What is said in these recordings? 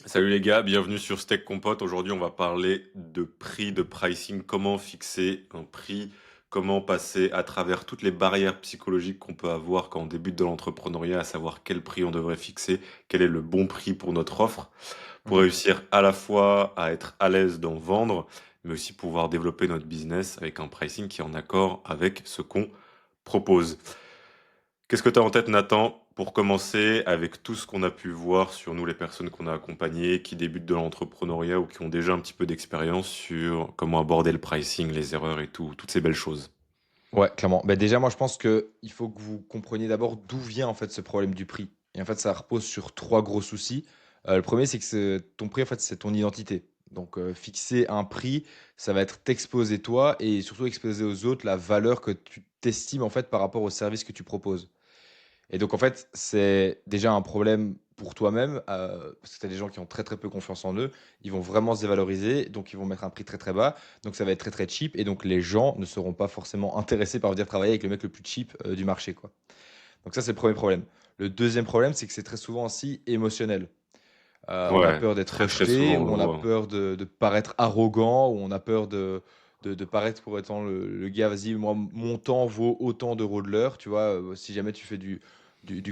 Salut les gars, bienvenue sur Steak Compote. Aujourd'hui, on va parler de prix, de pricing, comment fixer un prix, comment passer à travers toutes les barrières psychologiques qu'on peut avoir quand on débute dans l'entrepreneuriat, à savoir quel prix on devrait fixer, quel est le bon prix pour notre offre, pour Mhm. réussir à la fois à être à l'aise d'en vendre, mais aussi pouvoir développer notre business avec un pricing qui est en accord avec ce qu'on propose. Qu'est-ce que tu as en tête, Nathan, pour commencer avec tout ce qu'on a pu voir sur nous, les personnes qu'on a accompagnées, qui débutent de l'entrepreneuriat ou qui ont déjà un petit peu d'expérience sur comment aborder le pricing, les erreurs et tout, toutes ces belles choses? Ouais, clairement. Bah, déjà, moi, je pense que il faut que vous compreniez d'abord d'où vient en fait ce problème du prix. Et en fait, ça repose sur trois gros soucis. Le premier, c'est que ton prix, en fait, c'est ton identité. Donc, fixer un prix, ça va être t'exposer toi et surtout exposer aux autres la valeur que tu t'estimes en fait par rapport au service que tu proposes. Et donc, en fait, c'est déjà un problème pour toi-même, parce que tu as des gens qui ont très, très peu confiance en eux. Ils vont vraiment se dévaloriser, donc ils vont mettre un prix très, très bas. Donc, ça va être très, très cheap. Et donc, les gens ne seront pas forcément intéressés par venir travailler avec le mec le plus cheap du marché, quoi. Donc, ça, c'est le premier problème. Le deuxième problème, c'est que c'est très souvent aussi émotionnel. On a Ouais, peur d'être très très rejeté, souvent on ou le on a voit. peur de paraître arrogant, ou on a peur de paraître pour étant le gars, vas-y, moi, mon temps vaut autant d'euros de l'heure. Tu vois, si jamais tu fais du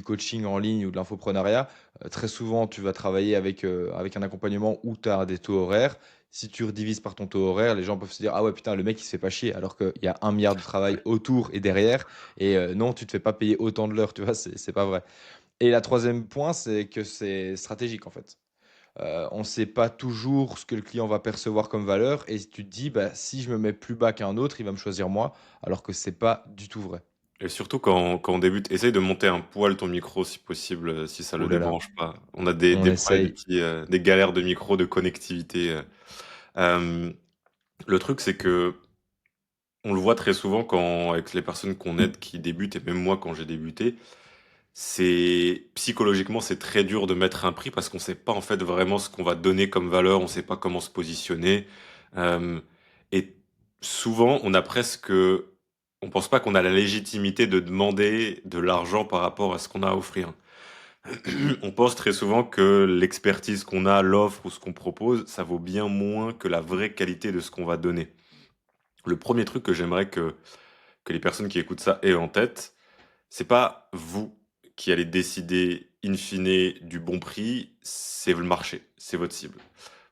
coaching en ligne ou de l'infoprenariat, très souvent, tu vas travailler avec un accompagnement où tu as des taux horaires. Si tu redivises par ton taux horaire, les gens peuvent se dire, ah ouais, putain, le mec, il se fait pas chier, alors qu'il y a un milliard de travail autour et derrière. Et non, tu te fais pas payer autant de l'heure, tu vois, c'est pas vrai. Et la troisième point, c'est que c'est stratégique, en fait. On ne sait pas toujours ce que le client va percevoir comme valeur et tu te dis, bah, si je me mets plus bas qu'un autre, il va me choisir moi, alors que c'est pas du tout vrai. Et surtout quand on débute, essaye de monter un poil ton micro si possible, si ça le Oh là là, débranche pas. On a des, on des problèmes, essaye. des galères de micro, de connectivité. Euh, le truc, c'est que on le voit très souvent quand, avec les personnes qu'on aide qui débutent, et même moi quand j'ai débuté, c'est psychologiquement c'est très dur de mettre un prix parce qu'on sait pas en fait vraiment ce qu'on va donner comme valeur, on sait pas comment se positionner. Euh, et souvent on a presque, on pense pas qu'on a la légitimité de demander de l'argent par rapport à ce qu'on a à offrir. On pense très souvent que l'expertise qu'on a, l'offre ou ce qu'on propose, ça vaut bien moins que la vraie qualité de ce qu'on va donner. Le premier truc que j'aimerais que les personnes qui écoutent ça aient en tête, c'est pas vous qui allez décider in fine du bon prix, c'est le marché, c'est votre cible.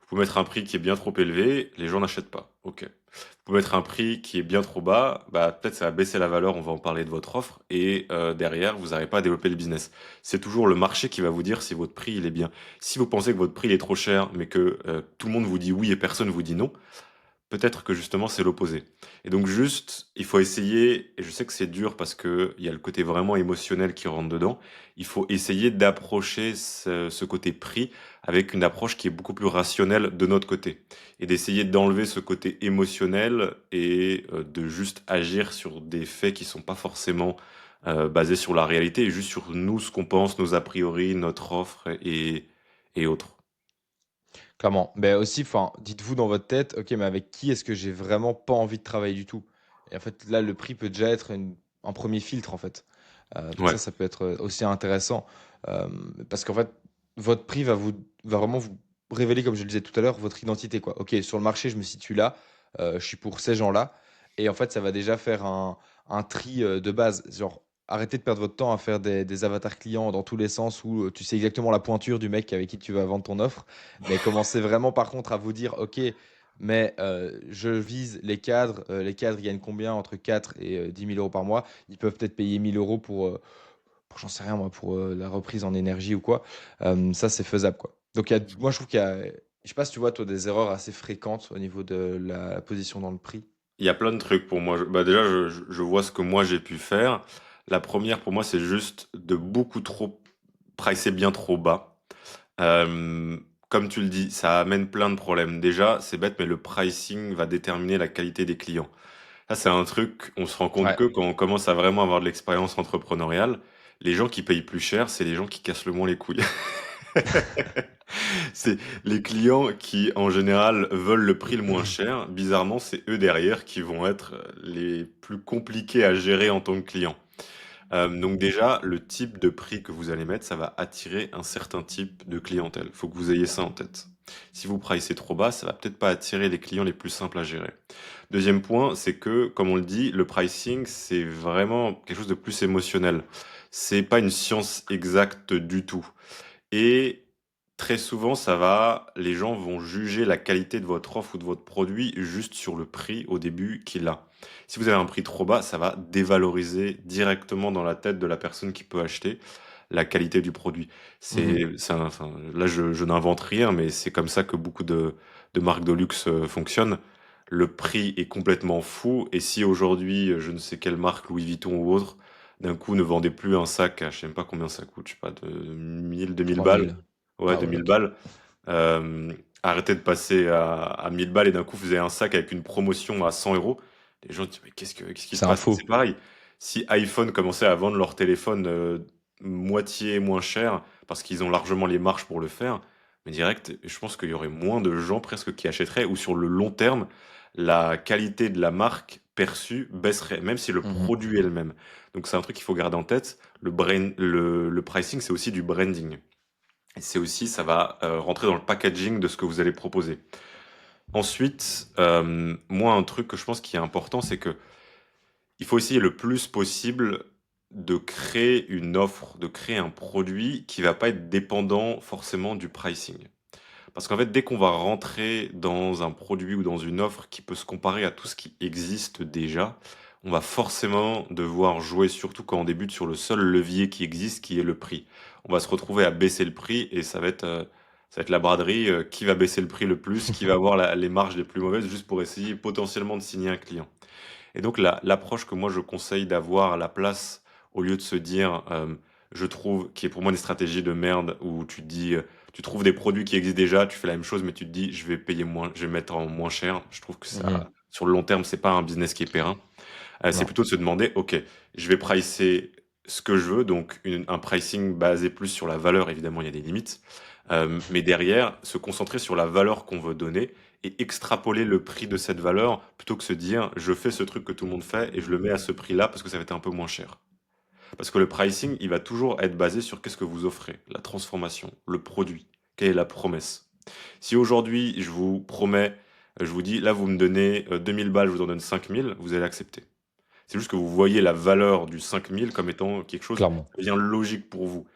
Vous pouvez mettre un prix qui est bien trop élevé, les gens n'achètent pas. Ok. Vous pouvez mettre un prix qui est bien trop bas, bah peut-être ça va baisser la valeur, on va en parler de votre offre, et derrière, vous n'arrivez pas à développer le business. C'est toujours le marché qui va vous dire si votre prix il est bien. Si vous pensez que votre prix il est trop cher, mais que tout le monde vous dit oui et personne vous dit non, peut-être que justement c'est l'opposé. Et donc juste, il faut essayer, et je sais que c'est dur parce que il y a le côté vraiment émotionnel qui rentre dedans, il faut essayer d'approcher ce côté prix avec une approche qui est beaucoup plus rationnelle de notre côté. Et d'essayer d'enlever ce côté émotionnel et de juste agir sur des faits qui sont pas forcément basés sur la réalité, et juste sur nous, ce qu'on pense, nos a priori, notre offre et autres. Clairement. Mais aussi, enfin, dites-vous dans votre tête, ok, mais avec qui est-ce que j'ai vraiment pas envie de travailler du tout? Et en fait, là, le prix peut déjà être un premier filtre, en fait. Donc Ouais. ça peut être aussi intéressant. Euh, Parce qu'en fait, votre prix va vraiment vous révéler, comme je le disais tout à l'heure, votre identité, quoi. Ok, sur le marché, je me situe là, je suis pour ces gens-là. Et en fait, ça va déjà faire un tri de base. Genre, arrêtez de perdre votre temps à faire des avatars clients dans tous les sens où tu sais exactement la pointure du mec avec qui tu vas vendre ton offre. Mais commencez vraiment par contre à vous dire, OK, mais je vise les cadres. Les cadres, ils gagnent combien entre 4 et 10 000 euros par mois? Ils peuvent peut-être payer 1 000 euros pour j'en sais rien moi, pour la reprise en énergie ou quoi. Ça, c'est faisable, quoi. Donc, moi, je trouve qu'il y a, je sais pas si tu vois, toi, des erreurs assez fréquentes au niveau de la position dans le prix. Il y a plein de trucs pour moi. Bah déjà, je vois ce que moi j'ai pu faire. La première pour moi, c'est juste de beaucoup trop pricer bien trop bas. Euh, Comme tu le dis, ça amène plein de problèmes. Déjà, c'est bête, mais le pricing va déterminer la qualité des clients. Ça, c'est un truc, on se rend compte Ouais. que quand on commence à vraiment avoir de l'expérience entrepreneuriale, les gens qui payent plus cher, c'est les gens qui cassent le moins les couilles. C'est les clients qui, en général, veulent le prix le moins cher. Bizarrement, c'est eux derrière qui vont être les plus compliqués à gérer en tant que client. Donc déjà, le type de prix que vous allez mettre, ça va attirer un certain type de clientèle. Faut que vous ayez ça en tête. Si vous pricez trop bas, ça va peut-être pas attirer les clients les plus simples à gérer. Deuxième point, c'est que, comme on le dit, le pricing, c'est vraiment quelque chose de plus émotionnel. C'est pas une science exacte du tout. Et très souvent, les gens vont juger la qualité de votre offre ou de votre produit juste sur le prix au début qu'il a. Si vous avez un prix trop bas, ça va dévaloriser directement dans la tête de la personne qui peut acheter la qualité du produit. Mhm. Enfin, là, je n'invente rien, mais c'est comme ça que beaucoup de marques de luxe fonctionnent. Le prix est complètement fou, et si aujourd'hui, je ne sais quelle marque, Louis Vuitton ou autre, d'un coup ne vendait plus un sac à je sais même pas combien ça coûte, je sais pas, de 1000, 2000 balles, 3000. ouais, Ah ouais, 2000 ok. balles, arrêtez de passer à 1000 balles et d'un coup faisait un sac avec une promotion à 100 euros. Les gens disent, mais qu'est-ce qui se C'est un passe? C'est faux. pareil. Si iPhone commençait à vendre leur téléphone moitié moins cher, parce qu'ils ont largement les marges pour le faire, mais direct, je pense qu'il y aurait moins de gens presque qui achèteraient, ou sur le long terme, la qualité de la marque perçue baisserait, même si le Mhm. produit est le même. Donc c'est un truc qu'il faut garder en tête. Le pricing, c'est aussi du branding. Et c'est aussi, ça va rentrer dans le packaging de ce que vous allez proposer. Ensuite, moi, un truc que je pense qui est important, c'est que il faut essayer le plus possible de créer une offre, de créer un produit qui va pas être dépendant forcément du pricing. Parce qu'en fait, dès qu'on va rentrer dans un produit ou dans une offre qui peut se comparer à tout ce qui existe déjà, on va forcément devoir jouer, surtout quand on débute, sur le seul levier qui existe, qui est le prix. On va se retrouver à baisser le prix et ça va être la braderie. Qui va baisser le prix le plus, qui va avoir les marges les plus mauvaises, juste pour essayer potentiellement de signer un client. Et donc l'approche que moi je conseille d'avoir à la place, au lieu de se dire, je trouve, qui est pour moi une stratégie de merde, où tu te dis, tu trouves des produits qui existent déjà, tu fais la même chose, mais tu te dis, je vais payer moins, je vais mettre en moins cher. Je trouve que Mhm. ça, sur le long terme, c'est pas un business qui est périn. C'est Non. plutôt de se demander, ok, je vais pricer ce que je veux, donc un pricing basé plus sur la valeur, évidemment, il y a des limites, mais derrière, se concentrer sur la valeur qu'on veut donner et extrapoler le prix de cette valeur plutôt que se dire, je fais ce truc que tout le monde fait et je le mets à ce prix-là parce que ça va être un peu moins cher. Parce que le pricing, il va toujours être basé sur qu'est-ce que vous offrez, la transformation, le produit, quelle est la promesse. Si aujourd'hui, je vous promets, je vous dis, là, vous me donnez 2000 balles, je vous en donne 5000, vous allez accepter. C'est juste que vous voyez la valeur du 5000 comme étant quelque chose Clairement. qui devient logique pour vous.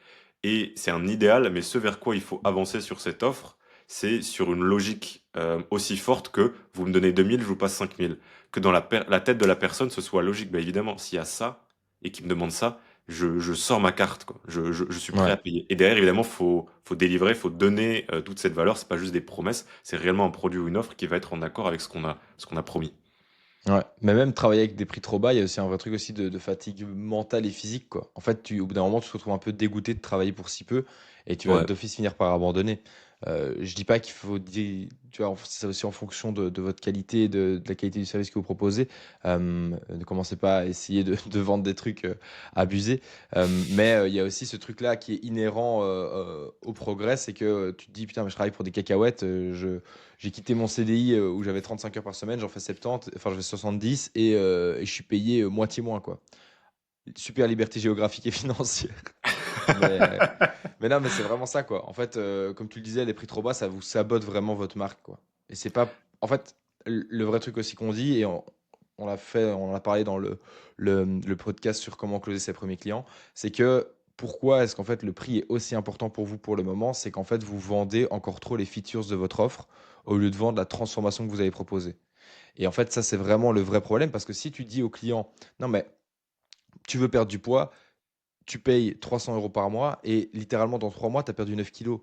Et c'est un idéal, mais ce vers quoi il faut avancer sur cette offre, c'est sur une logique aussi forte que vous me donnez 2000, je vous passe 5000. Que dans la tête de la personne, ce soit logique. Bah, évidemment, s'il y a ça et qu'il me demande ça, je sors ma carte, quoi. Je suis prêt Ouais. à payer. Et derrière, évidemment, faut délivrer, faut donner toute cette valeur. C'est pas juste des promesses, c'est réellement un produit ou une offre qui va être en accord avec ce qu'on a promis. Ouais, mais même travailler avec des prix trop bas, il y a aussi un vrai truc aussi de fatigue mentale et physique, quoi. En fait, au bout d'un moment, tu te retrouves un peu dégoûté de travailler pour si peu et tu vas Ouais. d'office finir par abandonner. Je dis pas qu'il faut tu vois, c'est aussi en fonction de votre qualité, de la qualité du service que vous proposez. Ne commencez pas à essayer de vendre des trucs abusés. Mais il y a aussi ce truc-là qui est inhérent au progrès, c'est que tu te dis, putain, mais je travaille pour des cacahuètes, j'ai quitté mon CDI où j'avais 35 heures par semaine, j'en fais 70, enfin je fais 70 et je suis payé moitié moins quoi. Super liberté géographique et financière. Mais, euh, mais non, mais c'est vraiment ça quoi. En fait, comme tu le disais, les prix trop bas, ça vous sabote vraiment votre marque quoi. Et c'est pas. En fait, le vrai truc aussi qu'on dit, et on l'a fait, on en a parlé dans le podcast sur comment closer ses premiers clients, c'est que pourquoi est-ce qu'en fait le prix est aussi important pour vous pour le moment, c'est qu'en fait vous vendez encore trop les features de votre offre au lieu de vendre la transformation que vous avez proposée. Et en fait, ça, c'est vraiment le vrai problème parce que si tu dis au client, non, mais tu veux perdre du poids, tu payes 300 euros par mois et littéralement dans 3 mois, tu as perdu 9 kilos.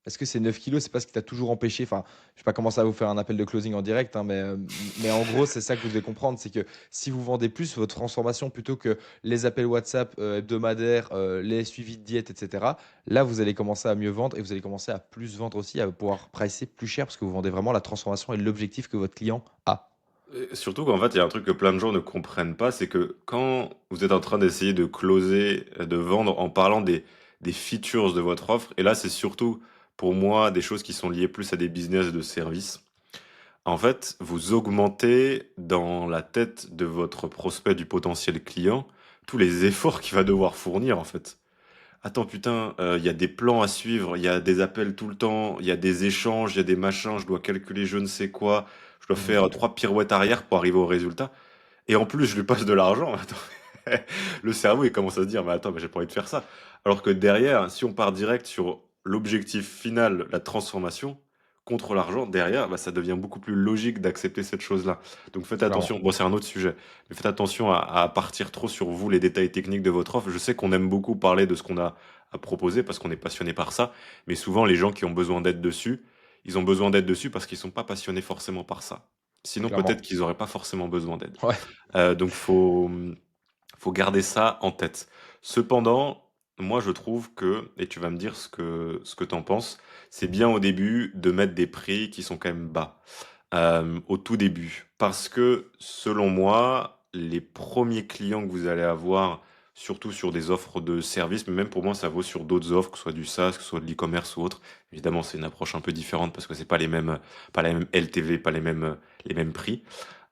Est-ce que ces 9 kilos, c'est pas ce qui t'a toujours empêché? Enfin, je vais pas commencer à vous faire un appel de closing en direct, hein, mais en gros, c'est ça que vous devez comprendre. C'est que si vous vendez plus votre transformation plutôt que les appels WhatsApp hebdomadaires, les suivis de diète, etc., là, vous allez commencer à mieux vendre et vous allez commencer à plus vendre aussi, à pouvoir pricer plus cher parce que vous vendez vraiment la transformation et l'objectif que votre client a. Et surtout qu'en fait, il y a un truc que plein de gens ne comprennent pas, c'est que quand vous êtes en train d'essayer de closer, de vendre en parlant des features de votre offre, et là, c'est surtout pour moi des choses qui sont liées plus à des business et de services. En fait, vous augmentez dans la tête de votre prospect, du potentiel client, tous les efforts qu'il va devoir fournir, en fait. Attends, putain, il y a des plans à suivre, il y a des appels tout le temps, il y a des échanges, il y a des machins, je dois calculer je ne sais quoi, je dois Mhm. faire 3 pirouettes arrière pour arriver au résultat. Et en plus, je lui passe de l'argent. Attends. Le cerveau, il commence à se dire, mais attends, mais j'ai pas envie de faire ça. Alors que derrière, si on part direct sur l'objectif final, la transformation, contre l'argent, derrière, bah, ça devient beaucoup plus logique d'accepter cette chose-là. Donc faites Clairement. attention, bon, c'est un autre sujet, mais faites attention à partir trop sur vous, les détails techniques de votre offre. Je sais qu'on aime beaucoup parler de ce qu'on a à proposer parce qu'on est passionné par ça, mais souvent, les gens qui ont besoin d'aide dessus, ils ont besoin d'aide dessus parce qu'ils sont pas passionnés forcément par ça. Sinon, peut-être Clairement. qu'ils auraient pas forcément besoin d'aide. Ouais. Donc faut garder ça en tête. Cependant, moi je trouve que, et tu vas me dire ce que t'en penses, c'est bien au début de mettre des prix qui sont quand même bas, au tout début. Parce que selon moi, les premiers clients que vous allez avoir, surtout sur des offres de services, mais même pour moi ça vaut sur d'autres offres, que ce soit du SaaS, que ce soit de l'e-commerce ou autre. Évidemment, c'est une approche un peu différente parce que c'est pas la même LTV, pas les mêmes prix.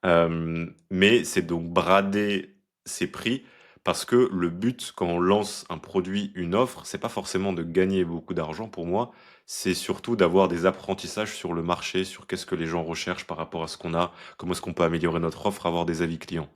Mais c'est donc brader ses prix parce que le but quand on lance un produit, une offre, c'est pas forcément de gagner beaucoup d'argent pour moi, c'est surtout d'avoir des apprentissages sur le marché, sur qu'est-ce que les gens recherchent par rapport à ce qu'on a, comment est-ce qu'on peut améliorer notre offre, avoir des avis clients.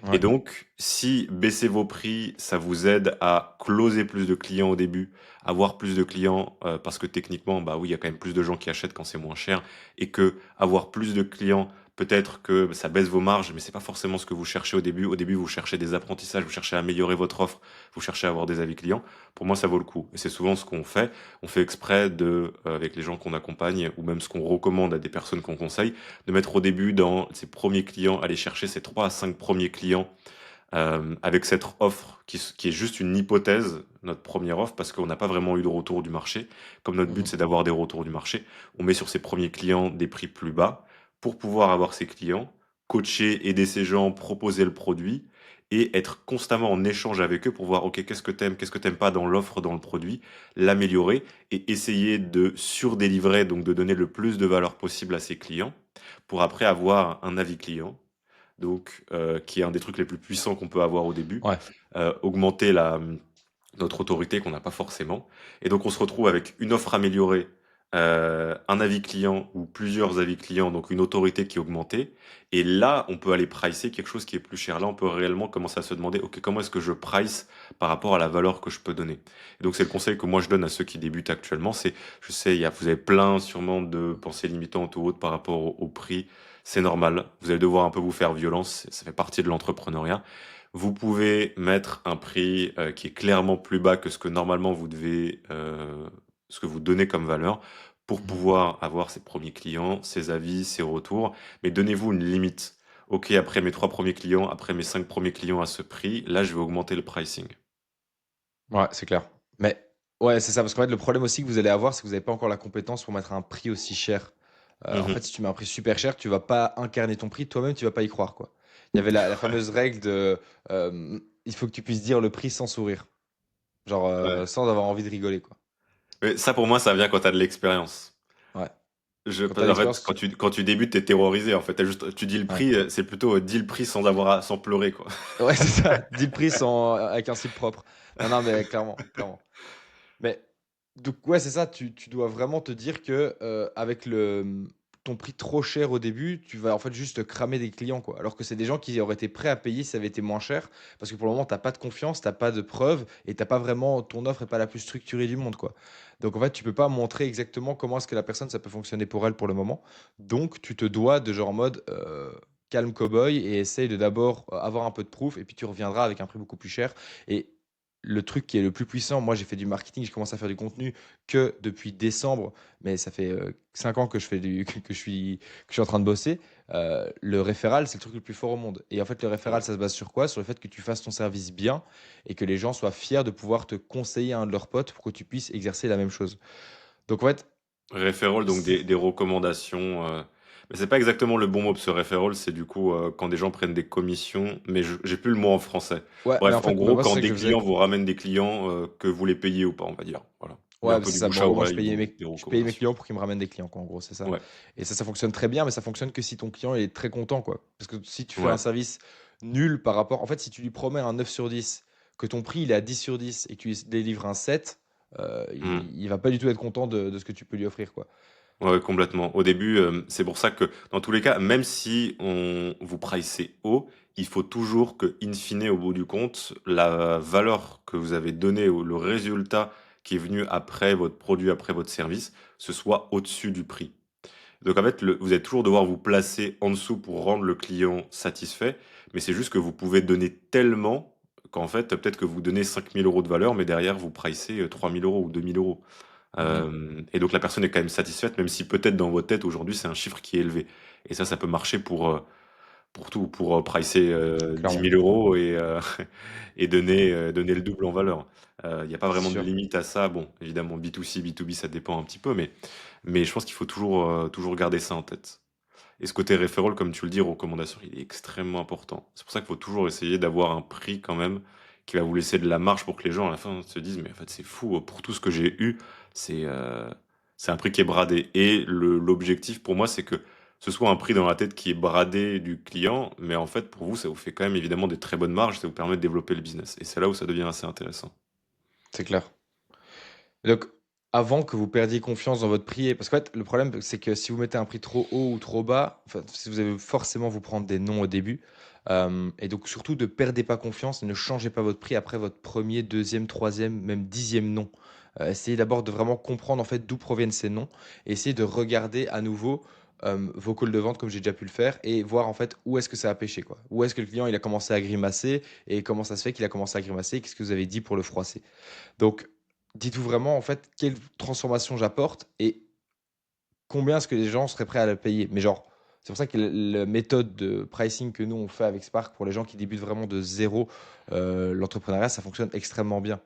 Et Ouais. donc, si baisser vos prix, ça vous aide à closer plus de clients au début, avoir plus de clients, parce que techniquement, bah oui, il y a quand même plus de gens qui achètent quand c'est moins cher, et que avoir plus de clients, peut-être que ça baisse vos marges, mais c'est pas forcément ce que vous cherchez au début. Au début, vous cherchez des apprentissages, vous cherchez à améliorer votre offre, vous cherchez à avoir des avis clients. Pour moi, ça vaut le coup. Et c'est souvent ce qu'on fait. On fait exprès de, avec les gens qu'on accompagne, ou même ce qu'on recommande à des personnes qu'on conseille, de mettre au début dans ses premiers clients, aller chercher ces 3 à 5 premiers clients avec cette offre qui est juste une hypothèse, notre première offre, parce qu'on n'a pas vraiment eu de retour du marché. Comme notre but, Mhm. c'est d'avoir des retours du marché, on met sur ces premiers clients des prix plus bas pour pouvoir avoir ces clients, coacher, aider ces gens, proposer le produit et être constamment en échange avec eux pour voir, OK, qu'est-ce que t'aimes pas dans l'offre, dans le produit, l'améliorer et essayer de surdélivrer, donc de donner le plus de valeur possible à ses clients pour après avoir un avis client donc qui est un des trucs les plus puissants qu'on peut avoir au début, Ouais. augmenter notre autorité qu'on n'a pas forcément. Et donc on se retrouve avec une offre améliorée, un avis client ou plusieurs avis clients, donc une autorité qui est augmentée. Et là, on peut aller pricer quelque chose qui est plus cher. Là, on peut réellement commencer à se demander, OK, comment est-ce que je price par rapport à la valeur que je peux donner? Et donc c'est le conseil que moi je donne à ceux qui débutent actuellement. C'est, je sais, vous avez plein sûrement de pensées limitantes ou autres par rapport au prix. C'est normal. Vous allez devoir un peu vous faire violence. Ça fait partie de l'entrepreneuriat. Vous pouvez mettre un prix qui est clairement plus bas que ce que normalement vous devez, ce que vous donnez comme valeur pour Mhm. pouvoir avoir ses premiers clients, ses avis, ses retours. Mais donnez-vous une limite. Ok, après mes 3 premiers clients, après mes 5 premiers clients à ce prix, là je vais augmenter le pricing. Ouais, c'est clair. Mais ouais, c'est ça, parce qu'en fait, le problème aussi que vous allez avoir, c'est que vous n'avez pas encore la compétence pour mettre un prix aussi cher. En fait, Mhm. si tu mets un prix super cher, tu vas pas incarner ton prix, toi-même, tu vas pas y croire, quoi. Il y avait la fameuse règle de il faut que tu puisses dire le prix sans sourire, genre Ouais. sans avoir envie de rigoler, quoi. Mais ça pour moi, ça vient quand tu as de l'expérience. Ouais. Quand tu as En fait, l'expérience, quand tu débutes, t'es terrorisé. En fait, tu dis le ouais. prix, c'est plutôt dis le prix sans pleurer, quoi. Ouais, c'est ça. Dis le prix sans, avec un slip propre. Non, non, mais clairement, clairement. Mais donc ouais, c'est ça, tu dois vraiment te dire que, avec ton prix trop cher au début, tu vas en fait juste cramer des clients, quoi. Alors que c'est des gens qui auraient été prêts à payer si ça avait été moins cher, parce que pour le moment, tu pas de confiance, tu pas de preuves et t'as pas vraiment ton offre est pas la plus structurée du monde, quoi. Donc en fait, tu peux pas montrer exactement comment est-ce que la personne, ça peut fonctionner pour elle pour le moment. Donc tu te dois de genre en mode, calme cow-boy et essaye de d'abord, avoir un peu de proof et puis tu reviendras avec un prix beaucoup plus cher et le truc qui est le plus puissant, moi j'ai fait du marketing, je commence à faire du contenu que depuis décembre, mais ça fait 5 ans que je fais que je suis en train de bosser. Le référal, c'est le truc le plus fort au monde. Et en fait, le référal, Ouais. ça se base sur quoi? Sur le fait que tu fasses ton service bien et que les gens soient fiers de pouvoir te conseiller à un de leurs potes pour que tu puisses exercer la même chose. Donc en fait, Referral, donc c'est- des recommandations. Mais c'est pas exactement le bon mot, parce que referral, c'est du coup quand des gens prennent des commissions, mais j'ai plus le mot en français. ouais, mais Bref, en en fait, bah, gros, moi c'est quand ça que des je clients faisais. vous ramènent des clients, que vous les payez ou pas, on va dire. Voilà. Mais un Ouais, peu c'est du ça. bouche Bon, en à gros, oreille, donc des je payais mes recommandations. clients pour qu'ils me ramènent des clients, quoi. En gros, c'est ça. Ouais. Et ça fonctionne très bien, mais ça fonctionne que si ton client est très content, quoi. Parce que si tu fais un Ouais. service nul par rapport en fait, si tu lui promets un 9 sur 10, que ton prix il est à 10 sur 10 et que tu lui délivres un 7, Mmh. il va pas du tout être content de ce que tu peux lui offrir, quoi. Ouais, complètement. Au début, c'est pour ça que dans tous les cas, même si on vous pricez haut, il faut toujours que, in fine, au bout du compte, la valeur que vous avez donnée ou le résultat qui est venu après votre produit, après votre service, ce soit au-dessus du prix. Donc en fait, vous allez toujours devoir vous placer en dessous pour rendre le client satisfait, mais c'est juste que vous pouvez donner tellement qu'en fait, peut-être que vous donnez 5 000 € de valeur, mais derrière, vous pricez 3 000 € ou 2 000 €. Mmh. Et donc la personne est quand même satisfaite, même si peut-être dans votre tête aujourd'hui c'est un chiffre qui est élevé. Et ça peut marcher pour tout, pour pricer 10 Clairement, 000 € et donner le double en valeur. Il n'y a pas c'est vraiment de sûr. limite à ça. Bon, évidemment, B2C, B2B, ça dépend un petit peu, mais je pense qu'il faut toujours garder ça en tête. Et ce côté referral, comme tu le dis, recommandation, il est extrêmement important. C'est pour ça qu'il faut toujours essayer d'avoir un prix quand même qui va vous laisser de la marge pour que les gens à la fin se disent, mais en fait c'est fou, pour tout ce que j'ai eu, c'est euh, c'est un prix qui est bradé. Et l'objectif pour moi, c'est que ce soit un prix dans la tête qui est bradé du client, mais en fait pour vous, ça vous fait quand même évidemment des très bonnes marges, ça vous permet de développer le business. Et c'est là où ça devient assez intéressant. C'est clair. Donc, avant que vous perdiez confiance dans votre prix, parce qu'en fait, le problème, c'est que si vous mettez un prix trop haut ou trop bas, enfin, si vous allez forcément vous prendre des non au début. Et donc, surtout, ne perdez pas confiance et ne changez pas votre prix après votre premier, deuxième, troisième, même dixième non. Essayez d'abord de vraiment comprendre en fait d'où proviennent ces noms et essayez de regarder à nouveau vos calls de vente comme j'ai déjà pu le faire et voir en fait où est-ce que ça a pêché quoi. Où est-ce que le client il a commencé à grimacer et comment ça se fait qu'il a commencé à grimacer et qu'est-ce que vous avez dit pour le froisser. Donc, dites-vous vraiment, en fait, quelle transformation j'apporte et combien est-ce que les gens seraient prêts à la payer. Mais genre, c'est pour ça que la méthode de pricing que nous, on fait avec Spark pour les gens qui débutent vraiment de zéro l'entrepreneuriat, ça fonctionne extrêmement bien.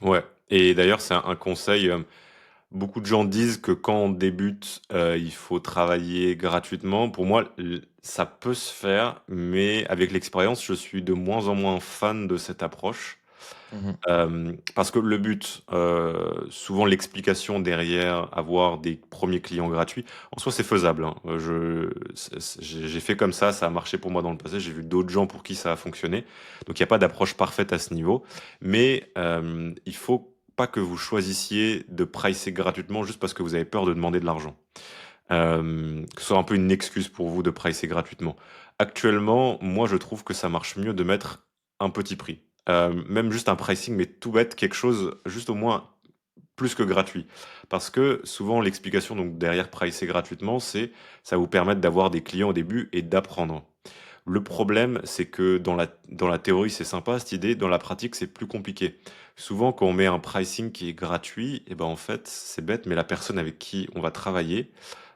Ouais. Et d'ailleurs, c'est un conseil. Beaucoup de gens disent que quand on débute, il faut travailler gratuitement. Pour moi, ça peut se faire, mais avec l'expérience, je suis de moins en moins fan de cette approche. Mhm. Parce que le but, souvent l'explication derrière avoir des premiers clients gratuits, en soi c'est faisable, hein. J'ai fait comme ça a marché pour moi dans le passé, j'ai vu d'autres gens pour qui ça a fonctionné. Donc il n'y a pas d'approche parfaite à ce niveau, mais il faut pas que vous choisissiez de pricer gratuitement juste parce que vous avez peur de demander de l'argent. Que ce soit un peu une excuse pour vous de pricer gratuitement. Actuellement, moi, je trouve que ça marche mieux de mettre un petit prix. Même juste un pricing, mais tout bête, quelque chose juste au moins plus que gratuit. Parce que souvent, l'explication donc derrière pricer gratuitement, c'est ça vous permettre d'avoir des clients au début et d'apprendre. Le problème, c'est que dans la théorie, c'est sympa cette idée, dans la pratique, c'est plus compliqué. Souvent, quand on met un pricing qui est gratuit, et ben en fait, c'est bête, mais la personne avec qui on va travailler,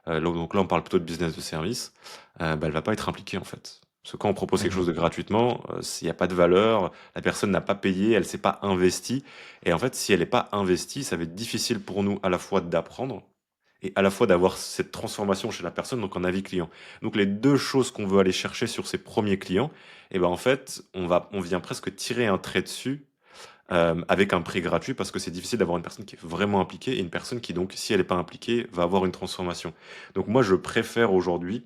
donc là, on parle plutôt de business de service, bah, elle va pas être impliquée en fait. Parce que quand on propose quelque Mhm. chose de gratuitement, s'il n'y a pas de valeur, la personne n'a pas payé, elle s'est pas investie. Et en fait, si elle n'est pas investie, ça va être difficile pour nous à la fois d'apprendre et à la fois d'avoir cette transformation chez la personne, donc en avis client. Donc les deux choses qu'on veut aller chercher sur ces premiers clients, et ben en fait, on vient presque tirer un trait dessus avec un prix gratuit parce que c'est difficile d'avoir une personne qui est vraiment impliquée et une personne qui donc, si elle n'est pas impliquée, va avoir une transformation. Donc moi, je préfère aujourd'hui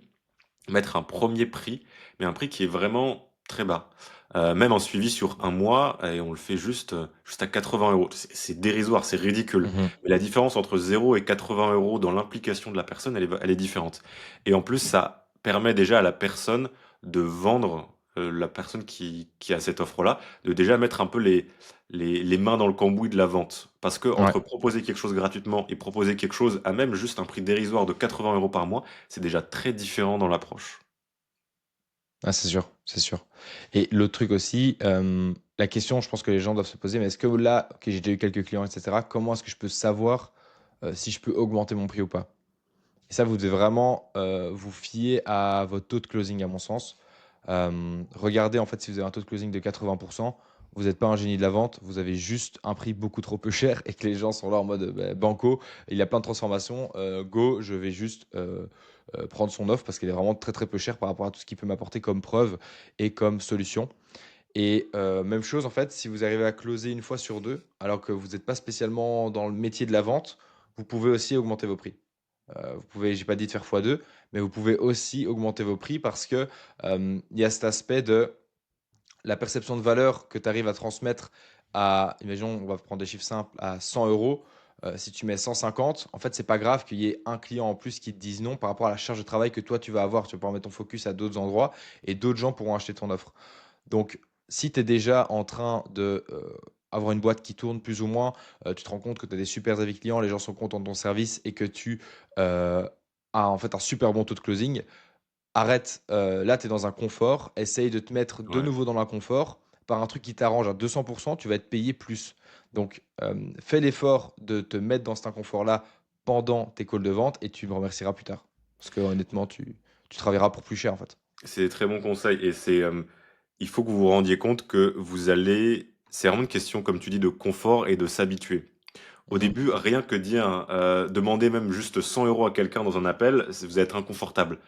mettre un premier prix, mais un prix qui est vraiment très bas. Même en suivi sur un mois, et on le fait juste à 80 €. C'est dérisoire, c'est ridicule. Mhm. Mais la différence entre 0 et 80 € dans l'implication de la personne, elle est différente. Et en plus, ça permet déjà à la personne de vendre, la personne qui a cette offre-là, de déjà mettre un peu les mains dans le cambouis de la vente. Parce que Ouais. entre proposer quelque chose gratuitement et proposer quelque chose à même juste un prix dérisoire de 80 € par mois, c'est déjà très différent dans l'approche. Ah, c'est sûr, c'est sûr. Et l'autre truc aussi, la question, je pense que les gens doivent se poser, mais est-ce que là, ok, j'ai déjà eu quelques clients, etc., comment est-ce que je peux savoir si je peux augmenter mon prix ou pas? Et ça, vous devez vraiment vous fier à votre taux de closing, à mon sens. Regardez, en fait, si vous avez un taux de closing de 80%, vous n'êtes pas un génie de la vente, vous avez juste un prix beaucoup trop peu cher et que les gens sont là en mode bah, banco, il y a plein de transformations, go, je vais juste prendre son offre parce qu'elle est vraiment très très peu chère par rapport à tout ce qu'il peut m'apporter comme preuve et comme solution. Et même chose, en fait, si vous arrivez à closer une fois sur deux, alors que vous n'êtes pas spécialement dans le métier de la vente, vous pouvez aussi augmenter vos prix. Vous pouvez, j'ai pas dit de faire x2, mais vous pouvez aussi augmenter vos prix parce que il y a cet aspect de la perception de valeur que tu arrives à transmettre à, imaginons, on va prendre des chiffres simples, à 100 euros. Si tu mets 150, en fait, c'est pas grave qu'il y ait un client en plus qui te dise non par rapport à la charge de travail que toi tu vas avoir. Tu vas pouvoir mettre ton focus à d'autres endroits et d'autres gens pourront acheter ton offre. Donc, si tu es déjà en train de avoir une boîte qui tourne plus ou moins, tu te rends compte que tu as des super avis clients, les gens sont contents de ton service et que tu as en fait un super bon taux de closing, arrête. Là, tu es dans un confort, essaye de te mettre de Ouais. nouveau dans l'inconfort par un truc qui t'arrange à 200%, tu vas être payé plus. Donc, fais l'effort de te mettre dans cet inconfort-là pendant tes calls de vente et tu me remercieras plus tard. Parce que honnêtement, tu travailleras pour plus cher en fait. C'est des très bons conseils et il faut que vous vous rendiez compte que c'est vraiment une question, comme tu dis, de confort et de s'habituer. Au Mhm. début, rien que dire, demander même juste 100 euros à quelqu'un dans un appel, vous allez être inconfortable.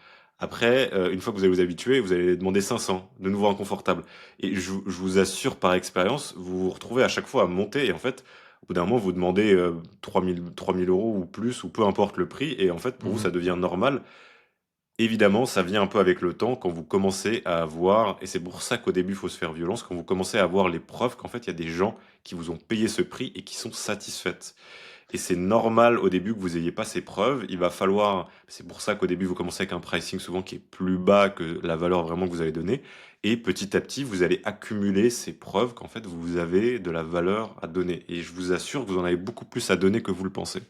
Après, une fois que vous allez vous habituer, vous allez demander 500, de nouveau inconfortable. Et je vous assure par expérience, vous vous retrouvez à chaque fois à monter et en fait, au bout d'un moment, vous demandez 3000 euros ou plus, ou peu importe le prix, et en fait, pour vous, Mhm. ça devient normal. Évidemment, ça vient un peu avec le temps quand vous commencez à avoir, et c'est pour ça qu'au début, il faut se faire violence, quand vous commencez à avoir les preuves qu'en fait, il y a des gens qui vous ont payé ce prix et qui sont satisfaits. Et c'est normal au début que vous ayez pas ces preuves. Il va falloir, c'est pour ça qu'au début, vous commencez avec un pricing souvent qui est plus bas que la valeur vraiment que vous avez donnée. Et petit à petit, vous allez accumuler ces preuves qu'en fait, vous avez de la valeur à donner. Et je vous assure que vous en avez beaucoup plus à donner que vous le pensez.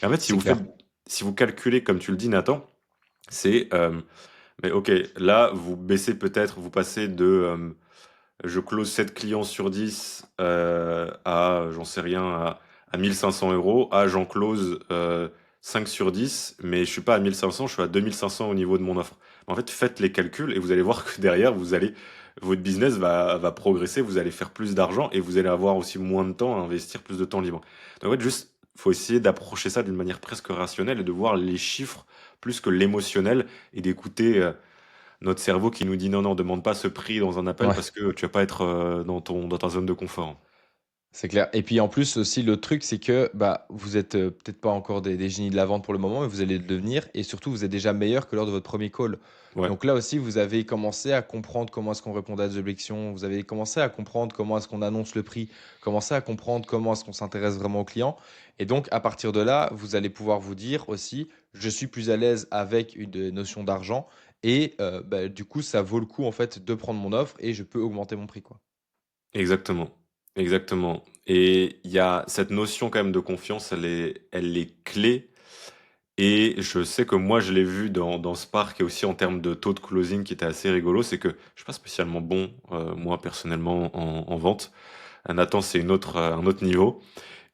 Et en fait, C'est clair. si vous calculez, comme tu le dis, Nathan, c'est, mais ok, là, vous baissez peut-être, vous passez de, je close 7 clients sur 10 à, j'en sais rien, à 1500 euros. Ah, j'en close 5 sur 10, mais je suis pas à 1500, je suis à 2500 au niveau de mon offre. En fait, faites les calculs et vous allez voir que derrière, votre business va progresser, vous allez faire plus d'argent et vous allez avoir aussi moins de temps à investir, plus de temps libre. Donc, en fait, juste, faut essayer d'approcher ça d'une manière presque rationnelle et de voir les chiffres plus que l'émotionnel et d'écouter notre cerveau qui nous dit non, non, demande pas ce prix dans un appel Ouais. parce que tu vas pas être dans ta zone de confort. C'est clair. Et puis en plus aussi, le truc, c'est que bah, vous êtes peut-être pas encore des génies de la vente pour le moment, mais vous allez le devenir. Et surtout, vous êtes déjà meilleur que lors de votre premier call. Ouais, Donc là aussi, vous avez commencé à comprendre comment est-ce qu'on répond à des objections. Vous avez commencé à comprendre comment est-ce qu'on annonce le prix, commencé à comprendre comment est-ce qu'on s'intéresse vraiment au client. Et donc, à partir de là, vous allez pouvoir vous dire aussi, je suis plus à l'aise avec une notion d'argent. Et bah, du coup, ça vaut le coup en fait de prendre mon offre et je peux augmenter mon prix, quoi. exactement. Exactement. Et il y a cette notion quand même de confiance, elle est clé. Et je sais que moi, je l'ai vu dans Spark et aussi en termes de taux de closing qui était assez rigolo. C'est que je suis pas spécialement bon, moi, personnellement, en vente. Nathan, c'est un autre niveau.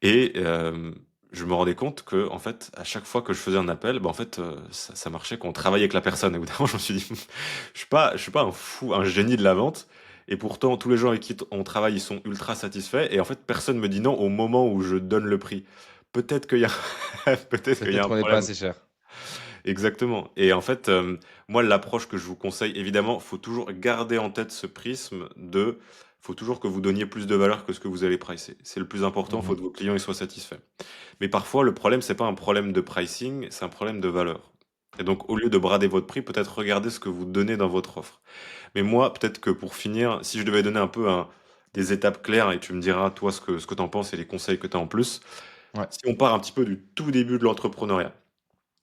Et je me rendais compte que, en fait, à chaque fois que je faisais un appel, bah, en fait, ça marchait quand on travaillait avec la personne. Et au bout d'un moment, je me suis dit, je suis pas un fou, un génie de la vente. Et pourtant, tous les gens avec qui on travaille, ils sont ultra satisfaits. Et en fait, personne me dit non au moment où je donne le prix. Peut-être qu'il y a, peut-être qu'il y a Peut-être un qu'on n'est pas problème. assez cher. Exactement. Et en fait, moi, l'approche que je vous conseille, évidemment, faut toujours garder en tête ce prisme de, faut toujours que vous donniez plus de valeur que ce que vous allez pricer. C'est le plus important. Il faut Mhm. que vos clients ils soient satisfaits. Mais parfois, le problème, c'est pas un problème de pricing, c'est un problème de valeur. Et donc, au lieu de brader votre prix, peut-être regarder ce que vous donnez dans votre offre. Mais moi, peut-être que pour finir, si je devais donner un peu des étapes claires, et tu me diras, toi, ce que tu en penses et les conseils que tu as en plus, Ouais. si on part un petit peu du tout début de l'entrepreneuriat,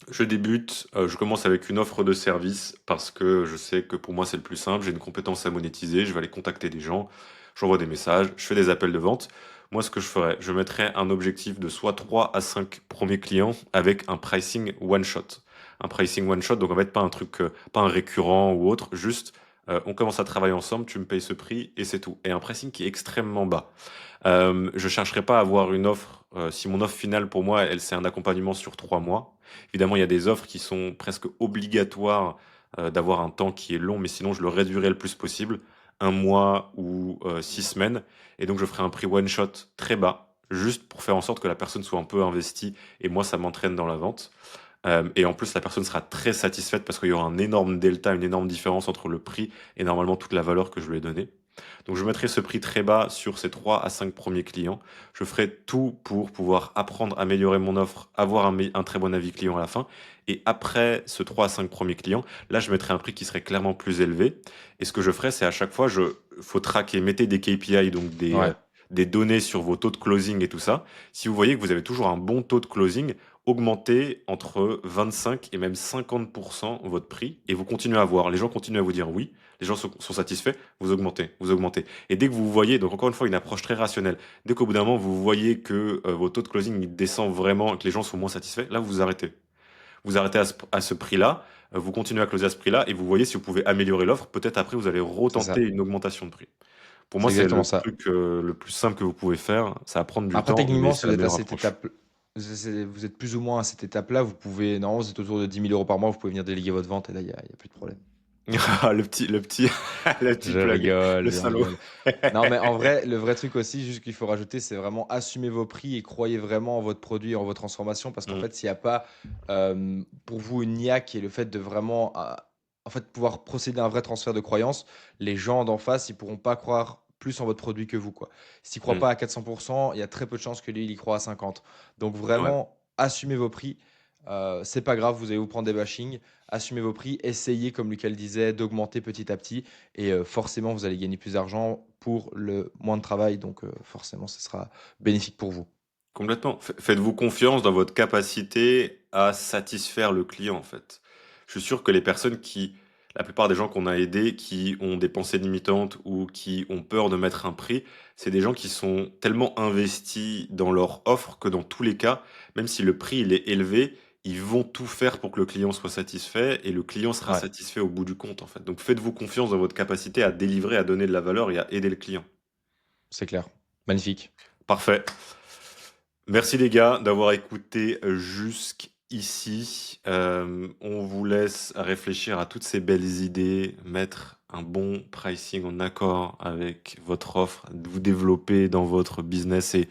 je débute, je commence avec une offre de service parce que je sais que pour moi, c'est le plus simple, j'ai une compétence à monétiser, je vais aller contacter des gens, j'envoie des messages, je fais des appels de vente. Moi, ce que je ferais, je mettrais un objectif de soit 3 à 5 premiers clients avec un pricing one shot. Un pricing one shot, donc en fait, pas un truc, pas un récurrent ou autre, juste, on commence à travailler ensemble, tu me payes ce prix et c'est tout. Et un pricing qui est extrêmement bas. Je chercherai pas à avoir une offre, si mon offre finale pour moi, c'est un accompagnement sur 3 mois. Évidemment, il y a des offres qui sont presque obligatoires d'avoir un temps qui est long, mais sinon je le réduirai le plus possible, 1 mois ou 6 semaines. Et donc je ferai un prix one shot très bas, juste pour faire en sorte que la personne soit un peu investie et moi ça m'entraîne dans la vente. Et en plus la personne sera très satisfaite parce qu'il y aura un énorme delta, une énorme différence entre le prix et normalement toute la valeur que je lui ai donnée. Donc je mettrai ce prix très bas sur ces 3 à 5 premiers clients. Je ferai tout pour pouvoir apprendre, améliorer mon offre, avoir un très bon avis client à la fin. Et après ce 3 à 5 premiers clients, là, je mettrai un prix qui serait clairement plus élevé. Et ce que je ferai, c'est à chaque fois, faut traquer, mettez des KPI, donc Ouais, des données sur vos taux de closing et tout ça. Si vous voyez que vous avez toujours un bon taux de closing, augmentez entre 25 et même 50% votre prix et vous continuez à voir. Les gens continuent à vous dire oui, les gens sont satisfaits, vous augmentez, vous augmentez. Et dès que vous voyez, donc encore une fois, une approche très rationnelle, dès qu'au bout d'un moment, vous voyez que vos taux de closing ils descendent vraiment, que les gens sont moins satisfaits, là, vous arrêtez. Vous arrêtez à ce prix-là, vous continuez à closer à ce prix-là et vous voyez si vous pouvez améliorer l'offre. Peut-être après, vous allez c'est retenter ça. une augmentation de prix. Pour moi, C'est c'est exactement le ça. truc le plus simple que vous pouvez faire. Ça va prendre du Après, temps, mais techniquement, si c'est vous la êtes à meilleure cette approche. étape, vous êtes plus ou moins à cette étape-là, vous pouvez, normalement, vous êtes autour de 10 000 € par mois, vous pouvez venir déléguer votre vente et là, il y a plus de problème. Le petit, le petit Je plug, rigole, le je salaud. rigole. Non, mais en vrai, le vrai truc aussi, juste qu'il faut rajouter, c'est vraiment assumer vos prix et croyez vraiment en votre produit, en votre transformation, parce qu'en Mm. fait, s'il n'y a pas pour vous une niaque et le fait de vraiment, en fait, pouvoir procéder à un vrai transfert de croyance, les gens d'en face, ils pourront pas croire plus en votre produit que vous, quoi. S'ils croient Mm. pas à 400%, il y a très peu de chances que lui, il y croit à 50. Donc Ouais, vraiment, assumez vos prix. C'est pas grave, vous allez vous prendre des bashings. Assumez vos prix, essayez, comme Lucas le disait, d'augmenter petit à petit. Et forcément, vous allez gagner plus d'argent pour le moins de travail. Donc forcément, ce sera bénéfique pour vous. complètement. Faites-vous confiance dans votre capacité à satisfaire le client, en fait. Je suis sûr que la plupart des gens qu'on a aidés, qui ont des pensées limitantes ou qui ont peur de mettre un prix, c'est des gens qui sont tellement investis dans leur offre que dans tous les cas, même si le prix il est élevé, ils vont tout faire pour que le client soit satisfait et le client sera Ouais, satisfait au bout du compte, en fait. Donc faites-vous confiance dans votre capacité à délivrer, à donner de la valeur et à aider le client. c'est clair. Magnifique. Parfait. Merci les gars d'avoir écouté jusqu'ici. On vous laisse réfléchir à toutes ces belles idées, mettre un bon pricing en accord avec votre offre, vous développer dans votre business et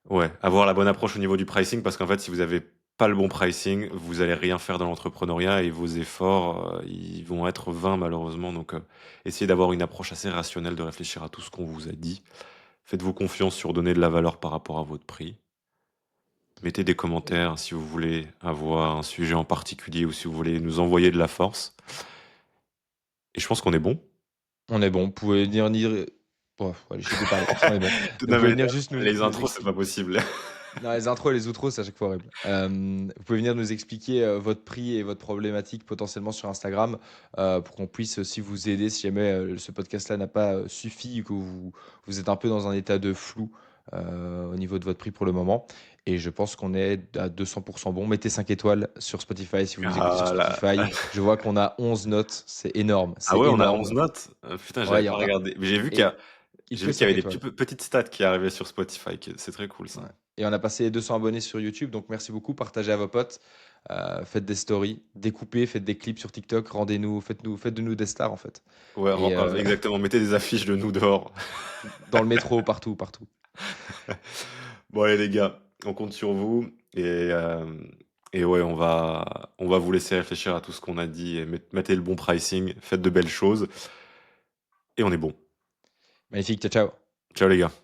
ouais, avoir la bonne approche au niveau du pricing parce qu'en fait, si vous avez pas le bon pricing, vous allez rien faire dans l'entrepreneuriat et vos efforts, ils vont être vains malheureusement. Donc, essayez d'avoir une approche assez rationnelle, de réfléchir à tout ce qu'on vous a dit. Faites-vous confiance sur donner de la valeur par rapport à votre prix. Mettez des commentaires si vous voulez avoir un sujet en particulier ou si vous voulez nous envoyer de la force. Et je pense qu'on est bon. On est bon. Vous pouvez venir dire. Bref, allez, je sais plus parler. On est bon. Vous Non pouvez mais venir juste les nous intros, c'est pas expliquer. possible. Non, les intros et les outros, c'est à chaque fois horrible. Vous pouvez venir nous expliquer votre prix et votre problématique potentiellement sur Instagram pour qu'on puisse aussi vous aider si jamais ce podcast-là n'a pas suffi ou que vous êtes un peu dans un état de flou au niveau de votre prix pour le moment. Et je pense qu'on est à 200% bon. Mettez 5 étoiles sur Spotify si vous nous écoutez sur Ah, Spotify. Je vois qu'on a 11 notes. C'est énorme. ah C'est ouais, on a 11 énorme. notes. Putain, Ouais, j'avais il y pas en a. regardé. Mais Et il j'ai faut vu les qu'il y 5 avait des étoiles. petites stats qui arrivaient sur Spotify. C'est très cool ça. Ouais. Et on a passé les 200 abonnés sur YouTube, donc merci beaucoup. Partagez à vos potes, faites des stories, découpez, faites des clips sur TikTok, rendez-nous, faites de nous des stars en fait. Ouais, Et exactement. Mettez des affiches de nous dehors. dans le métro, partout, partout. Bon allez les gars, on compte sur vous et ouais, on va vous laisser réfléchir à tout ce qu'on a dit et mettez le bon pricing, faites de belles choses et on est bon. Magnifique, ciao, ciao. Ciao les gars.